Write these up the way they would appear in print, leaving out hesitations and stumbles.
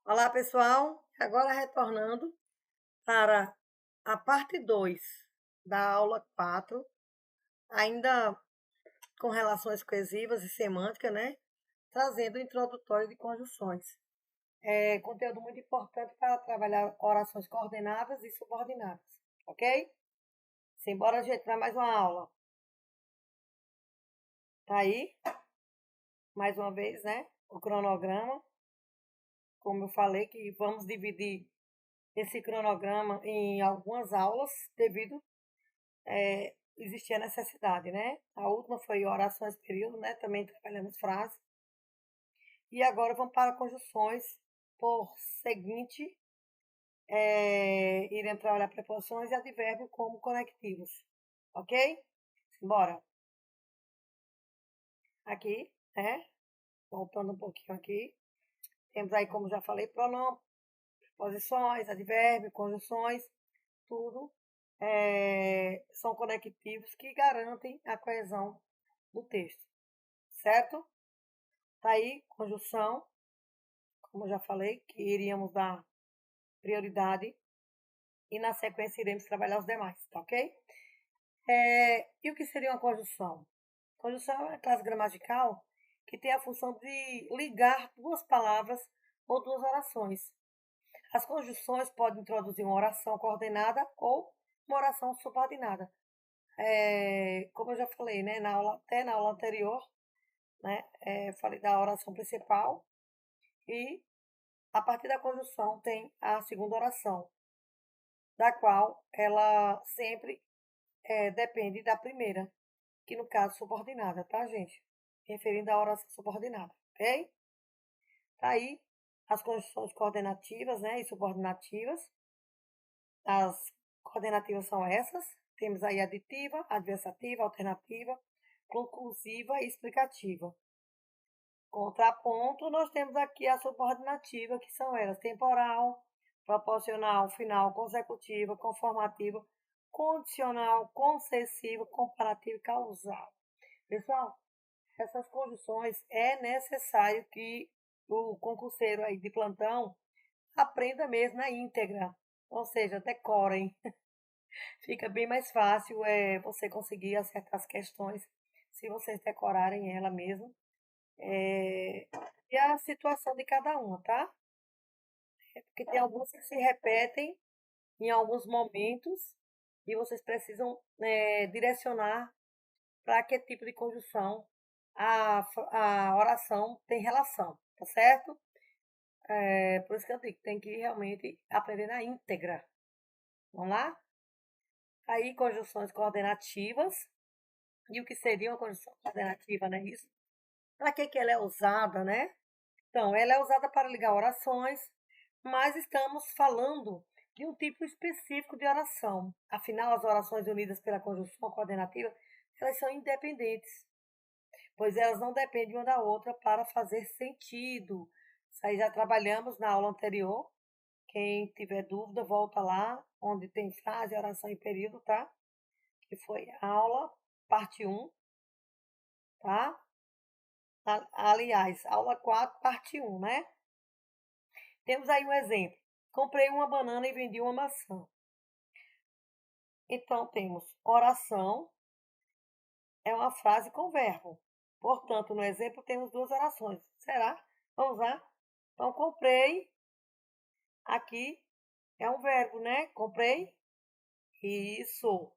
Olá, pessoal. Agora retornando para a parte 2 da aula 4, ainda com relações coesivas e semântica, né? Trazendo o introdutório de conjunções. É conteúdo muito importante para trabalhar orações coordenadas e subordinadas, ok? Simbora, gente, para mais uma aula. Tá aí, mais uma vez, né? O cronograma. Como eu falei, que vamos dividir esse cronograma em algumas aulas, devido existia necessidade, né? A última foi orações período, né? Também trabalhamos frases. E agora vamos para conjunções por seguinte, iremos trabalhar preposições e advérbio como conectivos, ok? Bora. Aqui, né? Voltando um pouquinho aqui. Temos aí, como já falei, pronome, preposições, advérbio, conjunções, tudo são conectivos que garantem a coesão do texto, certo? Tá aí, conjunção, como eu já falei, que iríamos dar prioridade e na sequência iremos trabalhar os demais, tá ok? E o que seria uma conjunção? Conjunção é uma classe gramatical que tem a função de ligar duas palavras ou duas orações. As conjunções podem introduzir uma oração coordenada ou uma oração subordinada. Como eu já falei, né, até na aula anterior, né, falei da oração principal e a partir da conjunção tem a segunda oração, da qual ela sempre depende da primeira, que no caso subordinada, tá, gente? Referindo à oração subordinada, ok? Tá aí as conjunções coordenativas, né, e subordinativas. As coordenativas são essas. Temos aí aditiva, adversativa, alternativa, conclusiva e explicativa. Contraponto, nós temos aqui a subordinativa, que são elas temporal, proporcional, final, consecutiva, conformativa, condicional, concessiva, comparativa e causal. Pessoal, essas condições é necessário que o concurseiro aí de plantão aprenda mesmo na íntegra, ou seja, decorem. Fica bem mais fácil você conseguir acertar as questões se vocês decorarem ela mesmo. E a situação de cada uma, tá? Porque tem algumas que se repetem em alguns momentos e vocês precisam direcionar para que tipo de conjunção a oração tem relação, tá certo? Por isso que eu digo, tem que realmente aprender na íntegra. Vamos lá? Aí, conjunções coordenativas. E o que seria uma conjunção coordenativa, não é isso? Para que ela é usada, né? Então, ela é usada para ligar orações, mas estamos falando de um tipo específico de oração. Afinal, as orações unidas pela conjunção coordenativa, elas são independentes, pois elas não dependem uma da outra para fazer sentido. Isso aí já trabalhamos na aula anterior. Quem tiver dúvida, volta lá, onde tem frase, oração e período, tá? Que foi a aula, parte 1, tá? Aliás, aula 4, parte 1, né? Temos aí um exemplo. Comprei uma banana e vendi uma maçã. Então, temos oração, é uma frase com verbo. Portanto, no exemplo, temos duas orações. Será? Vamos lá? Então, comprei, aqui é um verbo, né? Comprei, isso.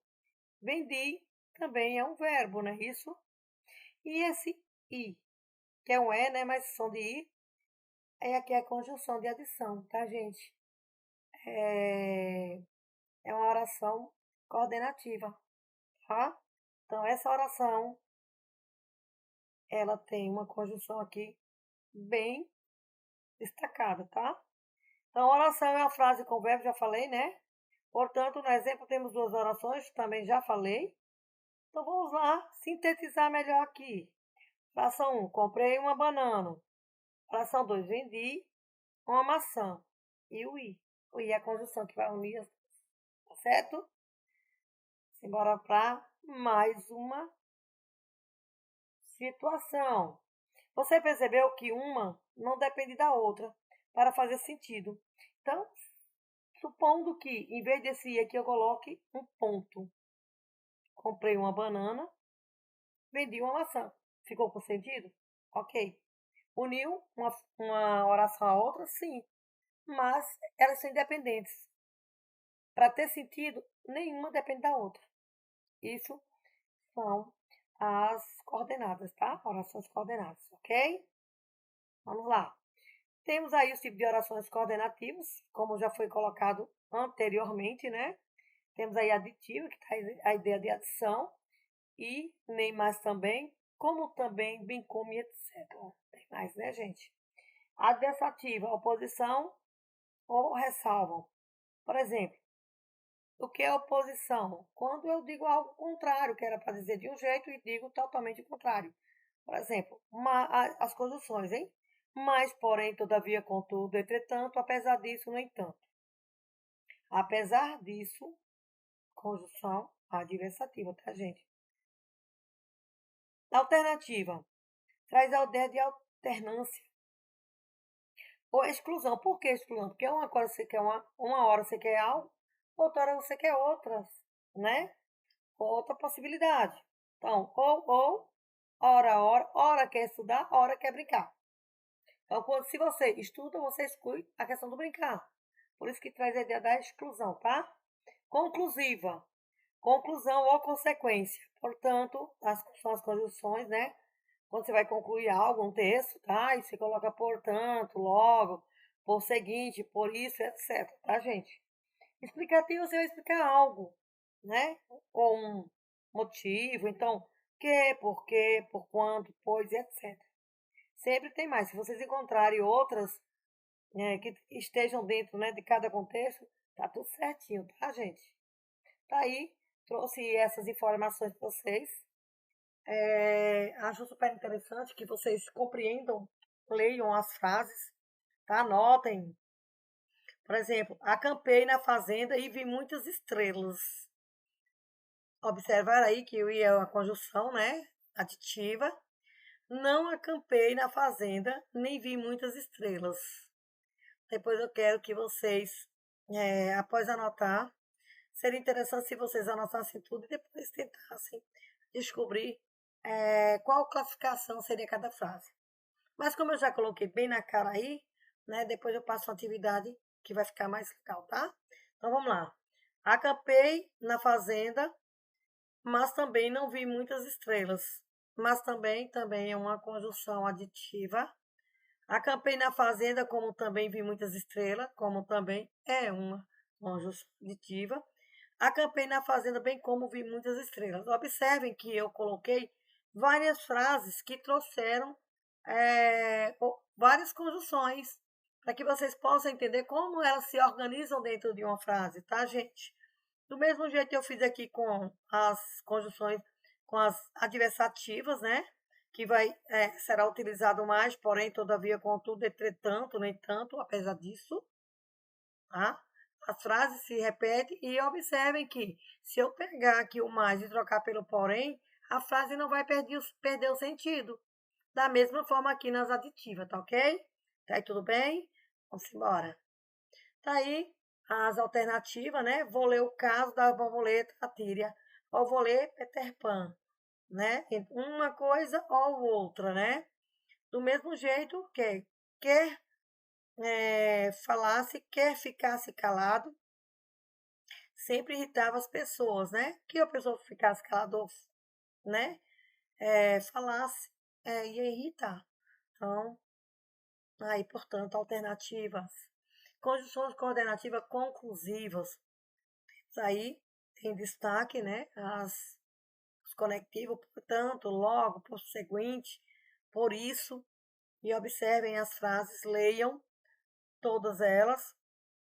Vendi, também é um verbo, não é isso? E esse i, que é um e, né? Mas som de i, aqui a conjunção de adição, tá, gente? É uma oração coordenativa, tá? Então, essa oração, ela tem uma conjunção aqui bem destacada, tá? Então, oração é uma frase com verbo, já falei, né? Portanto, no exemplo, temos duas orações, também já falei. Então, vamos lá sintetizar melhor aqui. Fração 1, comprei uma banana. Fração 2, vendi uma maçã. E o i. O i é a conjunção que vai unir as duas, tá certo? Simbora para mais uma situação. Você percebeu que uma não depende da outra. para fazer sentido. Então, supondo que, em vez desse i aqui, eu coloque um ponto. Comprei uma banana, vendi uma maçã. Ficou com sentido? Ok. Uniu uma oração a outra? Sim. Mas elas são independentes. Para ter sentido, nenhuma depende da outra. Isso são as coordenadas, tá? Orações coordenadas, ok? Vamos lá. Temos aí os tipos de orações coordenativas, como já foi colocado anteriormente, né? Temos aí a aditiva, que traz a ideia de adição, e nem mais também, como também, bem como e etc. Tem mais, né, gente? Adversativa, oposição ou ressalvam. Por exemplo, o que é oposição? Quando eu digo algo contrário, que era para dizer de um jeito e digo totalmente o contrário. Por exemplo, as conjunções, hein? Mas, porém, todavia, contudo, entretanto, apesar disso, no entanto. Apesar disso, conjunção adversativa, tá, gente? Alternativa. Traz a ideia de alternância ou exclusão. Por que exclusão? Porque uma hora você quer uma hora você quer algo, outra hora você quer outras, né? Outra possibilidade. Então, ou, hora quer estudar, hora quer brincar. Então, se você estuda, você exclui a questão do brincar. Por isso que traz a ideia da exclusão, tá? Conclusiva. Conclusão ou consequência. Portanto, são as conjunções, né? Quando você vai concluir algo, um texto, tá? E você coloca portanto, logo, por seguinte, por isso, etc. Tá, gente? Explicativo, você vai explicar algo, né? Ou um motivo. Então, que, por quê, por quanto, pois, etc. Sempre tem mais. Se vocês encontrarem outras que estejam dentro, né, de cada contexto, tá tudo certinho, tá, gente? Tá aí, trouxe essas informações para vocês. Acho super interessante que vocês compreendam, leiam as frases, tá? Anotem. Por exemplo, acampei na fazenda e vi muitas estrelas. Observar aí que eu ia uma conjunção, né? Aditiva. Não acampei na fazenda, nem vi muitas estrelas. Depois eu quero que vocês, após anotar, seria interessante se vocês anotassem tudo e depois tentassem descobrir qual classificação seria cada frase. Mas como eu já coloquei bem na cara aí, né? Depois eu passo uma atividade que vai ficar mais legal, tá? Então vamos lá. Acampei na fazenda, mas também não vi muitas estrelas. Mas também é uma conjunção aditiva. Acampei na fazenda, como também vi muitas estrelas, como também é uma conjunção aditiva. Acampei na fazenda, bem como vi muitas estrelas. Observem que eu coloquei várias frases que trouxeram várias conjunções, para que vocês possam entender como elas se organizam dentro de uma frase, tá, gente? Do mesmo jeito eu fiz aqui com as conjunções, com as adversativas, né? Que será utilizado mais, porém, todavia, contudo, entretanto, no entanto, apesar disso, tá? As frases se repetem e observem que se eu pegar aqui o mais e trocar pelo porém, a frase não vai perder o sentido. Da mesma forma aqui nas aditivas, tá ok? Tá aí tudo bem? Vamos embora. Tá aí as alternativas, né? Vou ler o caso da borboleta Tíria, ou vou ler Peter Pan, né? Uma coisa ou outra, né? Do mesmo jeito que quer falasse, quer ficasse calado, sempre irritava as pessoas, né? Que a pessoa ficasse calada, né? Falasse, ia irritar. Então, aí, portanto, alternativas. Conjunções coordenativas conclusivas. Isso aí tem destaque, né? Os conectivos, portanto, logo, por seguinte, por isso. E observem as frases, leiam todas elas.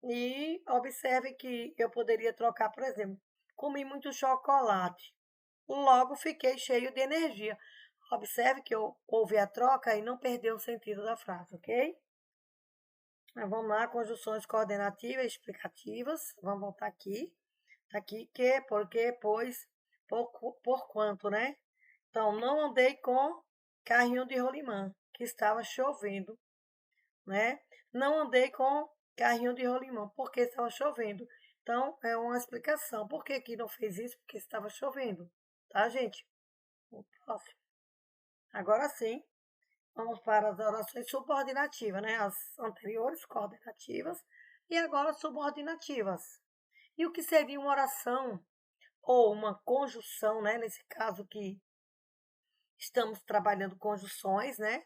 E observe que eu poderia trocar, por exemplo, comi muito chocolate. Logo fiquei cheio de energia. Observe que houve a troca e não perdeu o sentido da frase, ok? Vamos lá, conjunções coordenativas, explicativas. Vamos voltar aqui. Tá aqui, que, porque, pois, por quanto, né? Então, não andei com carrinho de rolimã, que estava chovendo, né? Não andei com carrinho de rolimão, porque estava chovendo. Então, é uma explicação. Por que que não fez isso? Porque estava chovendo. Tá, gente? O próximo. Agora sim, vamos para as orações subordinativas, né? As anteriores, coordenativas, e agora subordinativas. E o que seria uma oração ou uma conjunção, né? Nesse caso que estamos trabalhando conjunções, né?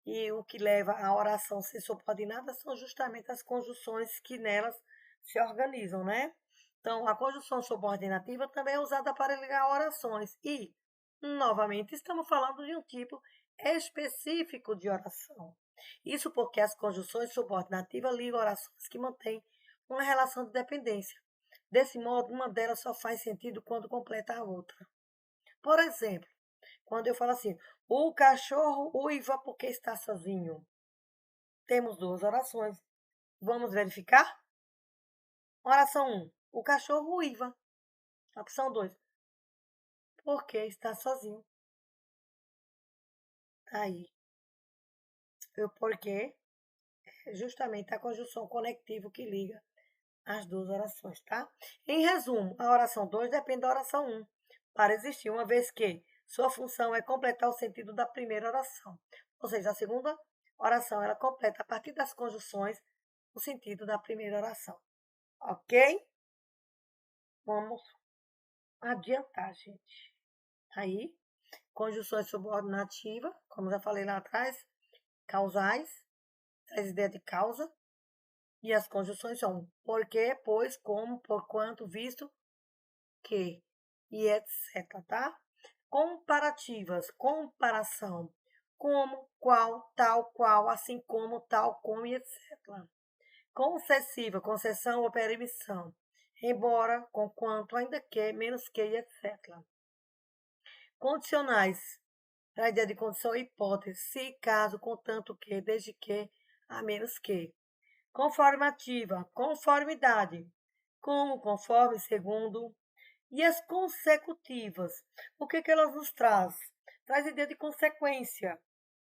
E o que leva a oração a ser subordinada são justamente as conjunções que nelas se organizam, né? Então, a conjunção subordinativa também é usada para ligar orações. E, novamente, estamos falando de um tipo específico de oração. Isso porque as conjunções subordinativas ligam orações que mantêm uma relação de dependência. Desse modo, uma delas só faz sentido quando completa a outra. Por exemplo, quando eu falo assim, o cachorro uiva porque está sozinho. Temos duas orações. Vamos verificar? Oração 1. O cachorro uiva. Opção 2. Porque está sozinho. Tá aí. O porquê é justamente a conjunção conectiva que liga as duas orações, tá? Em resumo, a oração 2 depende da oração 1 para existir, uma vez que sua função é completar o sentido da primeira oração. Ou seja, a segunda oração ela completa a partir das conjunções o sentido da primeira oração. Ok? Vamos adiantar, gente. Aí, conjunções subordinativas, como já falei lá atrás, causais, traz ideia de causa, e as conjunções são porque, pois, como, porquanto, visto, que, e etc, tá? Comparativas, comparação, como, qual, assim como, tal como, e etc. Concessiva, concessão ou permissão, embora, conquanto, ainda que, menos que, e etc. Condicionais, a ideia de condição e hipótese, se, caso, contanto que, desde que, a menos que. Conformativa, conformidade, como, conforme, segundo. E as consecutivas, o que elas nos traz? Traz a ideia de consequência,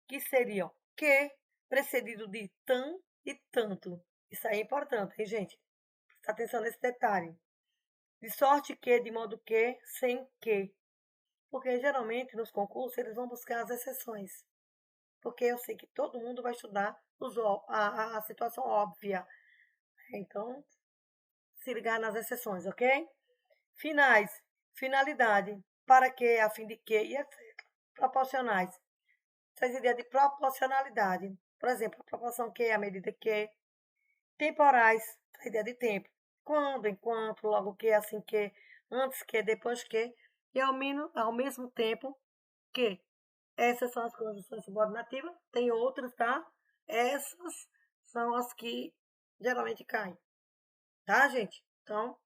que seriam que, precedido de tan e tanto. Isso aí é importante, hein, gente? Presta atenção nesse detalhe. De sorte que, de modo que, sem que. Porque geralmente nos concursos eles vão buscar as exceções. Porque eu sei que todo mundo vai estudar a situação óbvia. Então, se ligar nas exceções, ok? Finais, finalidade, para que, a fim de que, e etc. Proporcionais, traz ideia de proporcionalidade. Por exemplo, a proporção que, a medida que. Temporais, traz ideia de tempo. Quando, enquanto, logo que, assim que, antes que, depois que. E ao mesmo tempo que. Essas são as conjunções subordinativas. Tem outras, tá? Essas são as que geralmente caem. Tá, gente? Então,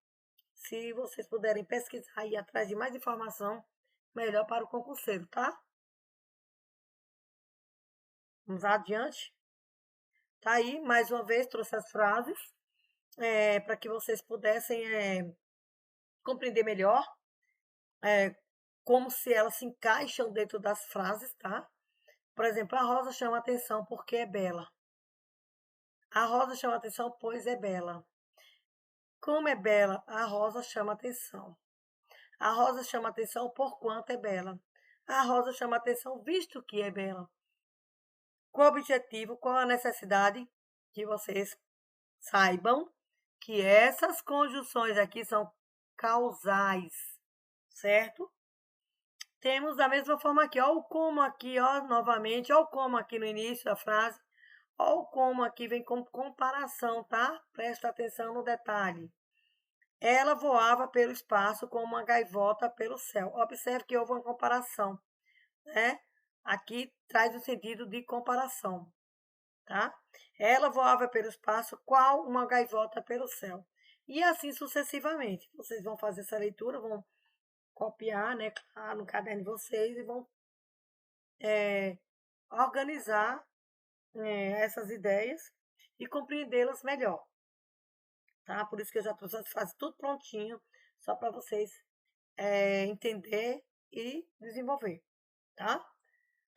se vocês puderem pesquisar e ir atrás de mais informação, melhor para o concurseiro, tá? Vamos adiante. Tá aí, mais uma vez, trouxe as frases para que vocês pudessem compreender melhor como se elas se encaixam dentro das frases, tá? Por exemplo, a rosa chama atenção porque é bela. A rosa chama atenção pois é bela. Como é bela, a rosa chama atenção. A rosa chama atenção por quanto é bela. A rosa chama atenção visto que é bela. Qual o objetivo, qual a necessidade que vocês saibam que essas conjunções aqui são causais, certo? Temos da mesma forma aqui, ó, o como aqui, ó, novamente, ó, o como aqui no início da frase, ó, o como aqui vem com comparação, tá? Presta atenção no detalhe. Ela voava pelo espaço como uma gaivota pelo céu. Observe que houve uma comparação, né? Aqui traz o sentido de comparação, tá? Ela voava pelo espaço qual uma gaivota pelo céu. E assim sucessivamente. Vocês vão fazer essa leitura, vão copiar, né, claro, no caderno de vocês e vão organizar essas ideias e compreendê-las melhor, tá? Por isso que eu já trouxe as frases tudo prontinho, só para vocês entender e desenvolver, tá?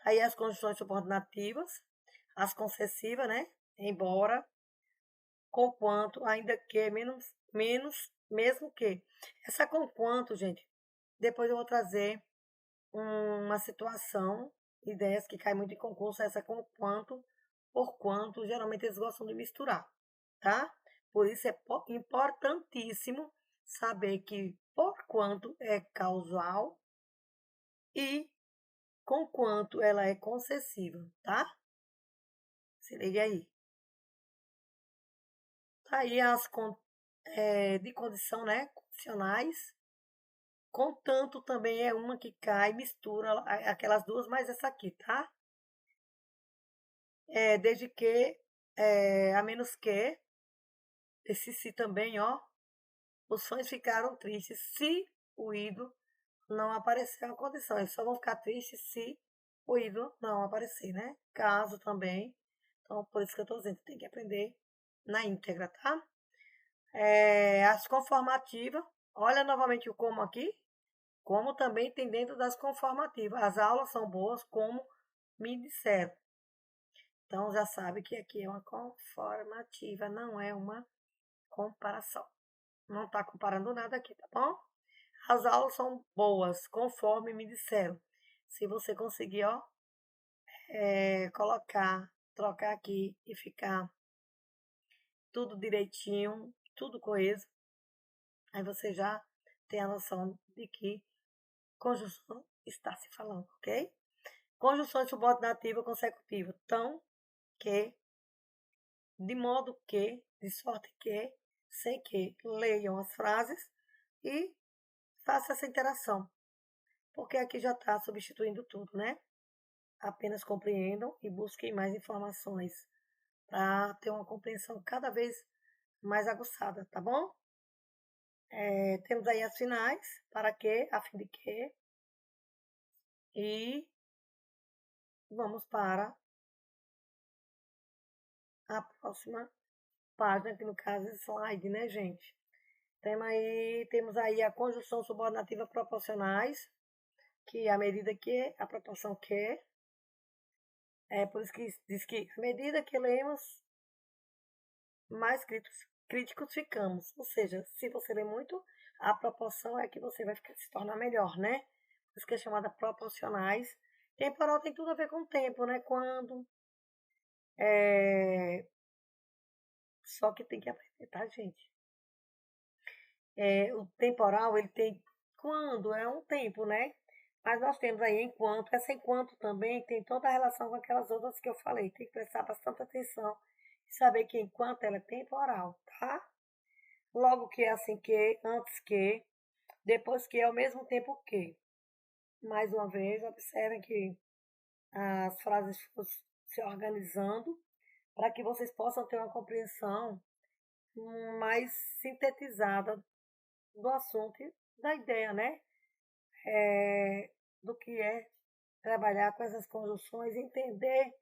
Aí as conjunções subordinativas, as concessivas, né? embora, conquanto, ainda que, mesmo que. Essa conquanto, gente, depois eu vou trazer uma situação, ideias que caem muito em concurso, essa conquanto, por quanto, geralmente eles gostam de misturar, tá? Por isso é importantíssimo saber que por quanto é causal e com quanto ela é concessiva, tá? Se liga aí. Tá aí de condição, né? Condicionais. Contanto também é uma que cai, mistura aquelas duas, mais essa aqui, tá? Desde que, a menos que, esse se também, ó, os fãs ficaram tristes se o ídolo não aparecer a condição. Eles só vão ficar tristes se o ídolo não aparecer, né? Caso também. Então, por isso que eu tô dizendo, tem que aprender na íntegra, tá? As conformativas, olha novamente o como aqui, como também tem dentro das conformativas. As aulas são boas, como me disseram. Então já sabe que aqui é uma conformativa, não é uma comparação. Não está comparando nada aqui, tá bom? As aulas são boas, conforme me disseram. Se você conseguir, ó, trocar aqui e ficar tudo direitinho, tudo coeso, aí você já tem a noção de que conjunção está se falando, ok? Conjunções subordinativa consecutiva. Então, que, de modo que, de sorte que, sem que leiam as frases e faça essa interação. Porque aqui já está substituindo tudo, né? Apenas compreendam e busquem mais informações para ter uma compreensão cada vez mais aguçada, tá bom? Temos aí as finais, para que, a fim de que, e vamos para a próxima página, que no caso é slide, né, gente? Temos aí a conjunção subordinativa proporcionais, que é a medida que, a proporção que, por isso que diz que à medida que lemos, mais críticos ficamos. Ou seja, se você lê muito, a proporção é que você vai se tornar melhor, né? Por isso que é chamada proporcionais. Temporal tem tudo a ver com o tempo, né? Quando. Só que tem que aprender, tá, gente? O temporal, ele tem quando, é um tempo, né? Mas nós temos aí enquanto. Essa enquanto também tem toda a relação com aquelas outras que eu falei. Tem que prestar bastante atenção e saber que enquanto ela é temporal, tá? Logo que é assim que, antes que, depois que é ao mesmo tempo que. Mais uma vez, observem que as frases foram se organizando para que vocês possam ter uma compreensão mais sintetizada do assunto e da ideia, né? Do que é trabalhar com essas conjunções, entender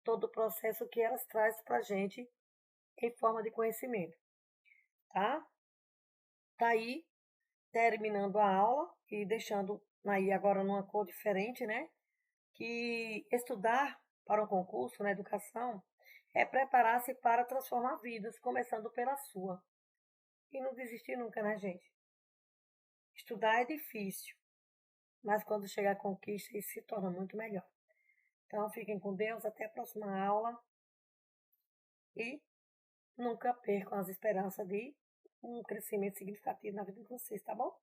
todo o processo que elas trazem para a gente em forma de conhecimento, tá? Tá aí, terminando a aula e deixando aí agora numa cor diferente, né? Que estudar para um concurso na educação é preparar-se para transformar vidas, começando pela sua. E não desistir nunca, né, gente? Estudar é difícil, mas quando chega a conquista, isso se torna muito melhor. Então, fiquem com Deus, até a próxima aula e nunca percam as esperanças de um crescimento significativo na vida de vocês, tá bom?